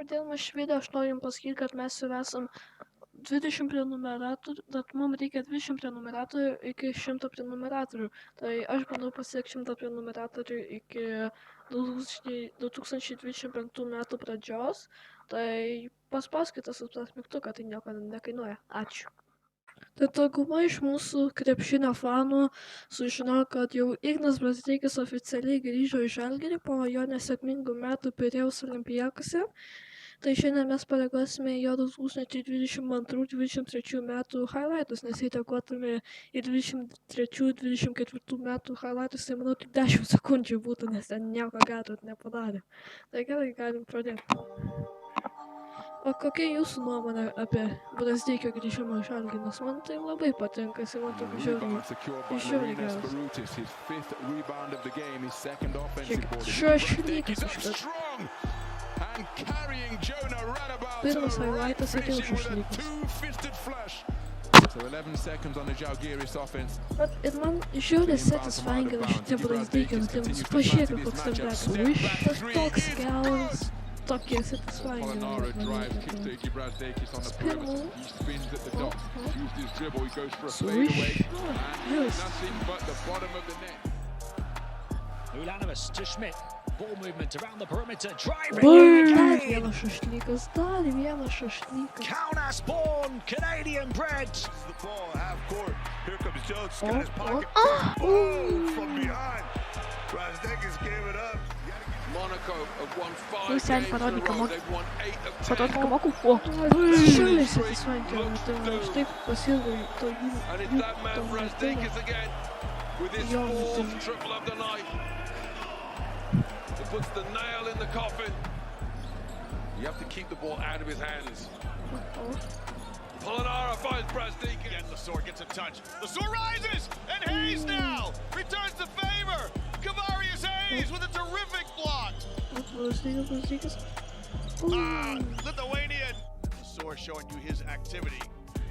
pradėdamas šį video aš noriu jums pasakyti, kad mes jau esam 20 prenumeratorių, tad mums reikia 20 prenumeratorių iki 100 prenumeratorių. Tai aš bandau pasiekti 100 prenumeratorių iki 2025 metų pradžios. Tai paspauskite subscribe mygtuką, tai nieko nekainuoja. Ačiū. Tai dauguma iš mūsų krepšinio fanų sužinojo, kad jau Ignas Brazdeikis oficialiai grįžo į Žalgirį po jo nesėkmingų metų Pirėjaus Olympiakose. Tai šiandien mes pareaguosime į jo 2022-2023 metų highlightus, nes jei reaguotume į 2023-2024 metų highlightus, tai manau tik 10 sekundžių būtų, nes ten nieko gero nepadarė. Tai gerai, galim pradėti. O kokia jūsų nuomonė apie Brazdeikio grįžimą į Žalgirį? Nes man tai labai patinka, jis man tokia žiauriai geras. Šašlykas iškart. Pirmas highlightas atėjo šašlykas. Ir man žiauriai satisfying yra šitie Brazdeikio nutimus. Pažiūrėk, koks ten bet. Tas toks geras. Tokie satisfying. Spinnu. Swish. Ulanovas to Schmidt. Ball movement around the perimeter. Driving. Dar vienas šašlykas. Kaunas born Canadian bred. The ball half court. Here comes Jones. Got his pocket. From behind. Brazdeikis gave it up. Monaco have won 5 Who's games that in a row. Parodnika They've won 8 of 10. Parodnika moku. Žiauriai satisfying tie nutimai. Aš taip pasilgau to And it's that man Brazdeikis again with his fourth triple of the night. It puts the nail in the coffin. You have to keep the ball out of his hands. Polonara finds Brazdeikis. Again, Lasor gets a touch. Lasor rises, and Hayes now returns the favor. Kavarius Hayes with a terrific block. Brazdeikis. Lithuanian. Lasor showing you his activity.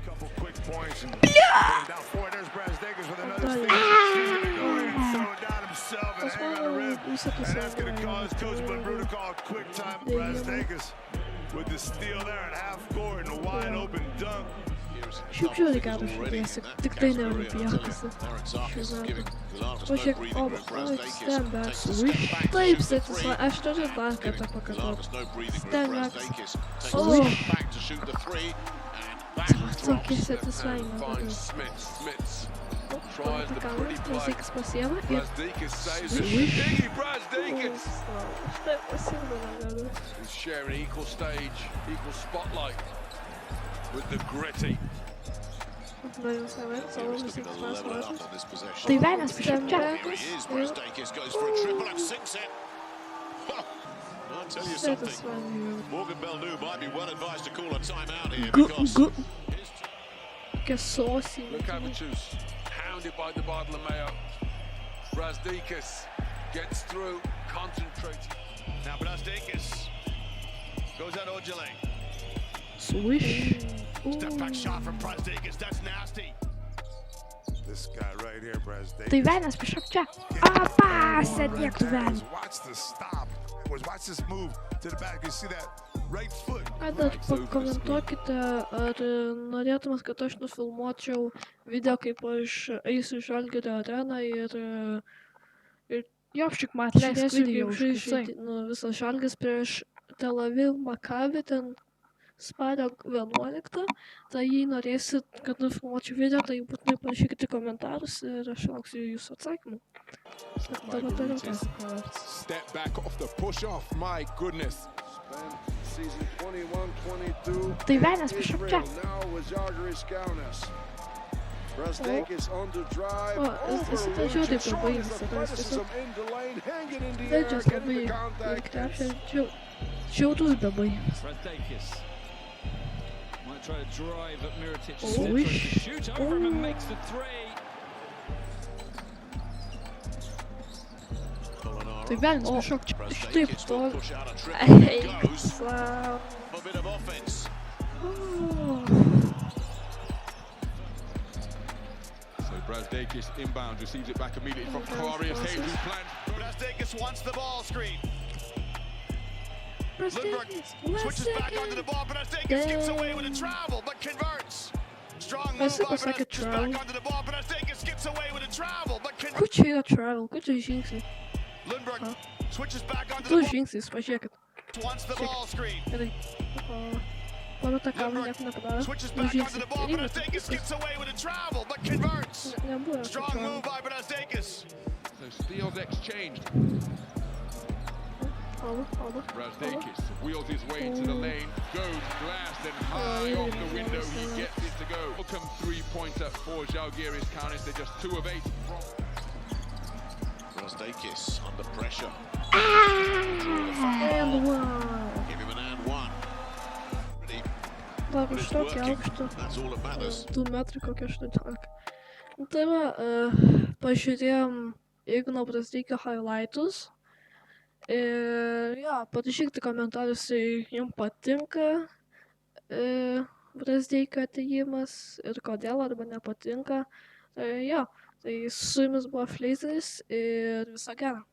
Couple quick points and down for it. There's Brazdeikis with another steal. He's gonna go in and throw it down himself and hang on the rim. And that's gonna cause Coach Bunbrew to call a quick time. Brazdeikis with the steal there at half court and a wide open dunk. Šiaip žiauriai geras žaidėjas, tik tai ne Olympiakose. Pažiūrėk, Stenberg. Taip, satisfying. Aš turiu dar kartą pakartoti. Stenberg. Tokie satisfying. Brazdeikis pasiema ir Brazdeikis saves it. Iggy Brazdeikis. Aš taip pasilgau negaliu. He's sharing equal stage, equal spotlight with the gritty. Tai Venas Stenbergas Brazdeikis goes for a triple and sinks it. I'll tell you something. satisfying. Morgan Bellew might be well advised to call a timeout here because Tokia saucy. Lukavicius hounded by the Bartolomeo. Brazdeikis gets through, concentrating. now Brazdeikis goes at Ojale. Swish. Step back shot from Brazdeikis. That's nasty. This guy right here, Brazdeikis. Tai Venas priešak čia. Sėdėk tu Venas. Watch the stop. Watch this move to the back. You see that right foot. Dar pakomentuokite, ar norėtumės, kad aš nufilmuočiau video, kaip aš eisiu į Žalgirio areną ir jo, aš tik žiūrėsiu, kaip žaidžia visas Žalgiris prieš Tel Aviv Maccabi, ten spalio 11. Tai jei norėsit, kad nufilmuočiau video, tai būtinai parašykite komentarus ir aš lauksiu jūsų atsakymų. Step back off the push off, my goodness. Season 21-22. Tai Venas priešak čia. Now with Žalgiris Kaunas. Brazdeikis on the drive. Jis tai žiauriai pabaigas, This is some into lane, hanging in the air, Vedžias getting labai the contact. krepšia žiaurus bebaigas. Brazdeikis might try to drive at Mirotic. Swish. Shoot over him and makes the three. Tai Venas priešak čia. Štaip to. Push out a triple. Eik, Goes sau. a bit of offense. So Brazdeikis inbound, receives it back immediately from Kavarius Hayes, who plans. Brazdeikis wants the ball screen. Lundberg switches back onto the ball. Brazdeikis skips away with a travel, but converts. Strong move Esi by pasakė Brazdeikis travel. back onto the ball. Brazdeikis skips away with a travel, but Kur converts. čia yra travel? Kur čia žingsniai? Lundberg switches back onto Du the ball. žingsniais, pažiūrėkit. Wants the ball screen. Gerai. Pameta kamerą nieko nepadarė. Switches Du back onto the žingsniai. ball. Ir įmetė. Brazdeikis skips away with a travel, but converts. Nebuvo. Strong move by Brazdeikis. So steals exchanged. Alba. Brazdeikis wheels his way into the lane, goes blast and high off the window. He gets it to go. Welcome 3-pointer for Žalgiris Kaunas. They're just 2 of 8 from. Brazdeikis under pressure. And wow. Give him an and one. Dar už tokį aukštą. That's all that matters. 2 metrai kokie 18. Nu, tai va, pažiūrėjom Igno Brazdeikio highlightus. Ir jo, parašykite komentarus, jei jums patinka Brazdeikio atėjimas ir kodėl arba nepatinka. Tai jo, tai su jumis buvo Fleizeris ir viso gero.